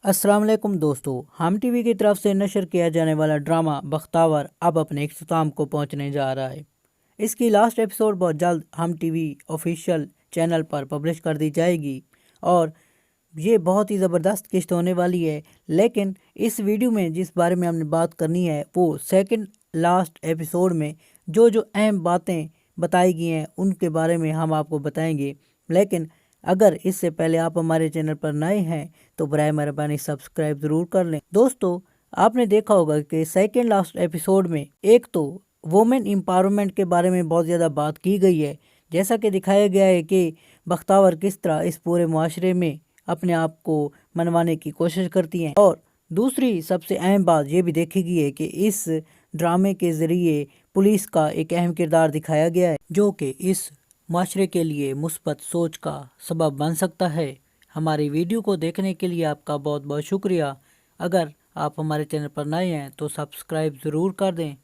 السلام علیکم دوستو، ہم ٹی وی کی طرف سے نشر کیا جانے والا ڈرامہ بختاور اب اپنے اختتام کو پہنچنے جا رہا ہے۔ اس کی لاسٹ ایپیسوڈ بہت جلد ہم ٹی وی آفیشیل چینل پر پبلش کر دی جائے گی اور یہ بہت ہی زبردست قسط ہونے والی ہے۔ لیکن اس ویڈیو میں جس بارے میں ہم نے بات کرنی ہے وہ سیکنڈ لاسٹ ایپیسوڈ میں جو اہم باتیں بتائی گئی ہیں ان کے بارے میں ہم آپ کو بتائیں گے۔ لیکن اگر اس سے پہلے آپ ہمارے چینل پر نئے ہیں تو برائے مہربانی سبسکرائب ضرور کر لیں۔ دوستو، آپ نے دیکھا ہوگا کہ سیکنڈ لاسٹ ایپیسوڈ میں ایک تو وومن امپاورمنٹ کے بارے میں بہت زیادہ بات کی گئی ہے، جیسا کہ دکھایا گیا ہے کہ بختاور کس طرح اس پورے معاشرے میں اپنے آپ کو منوانے کی کوشش کرتی ہیں، اور دوسری سب سے اہم بات یہ بھی دیکھی گئی ہے کہ اس ڈرامے کے ذریعے پولیس کا ایک اہم کردار دکھایا گیا ہے جو کہ اس معاشرے کے لیے مثبت سوچ کا سبب بن سکتا ہے۔ ہماری ویڈیو کو دیکھنے کے لیے آپ کا بہت بہت شکریہ۔ اگر آپ ہمارے چینل پر نئے ہیں تو سبسکرائب ضرور کر دیں۔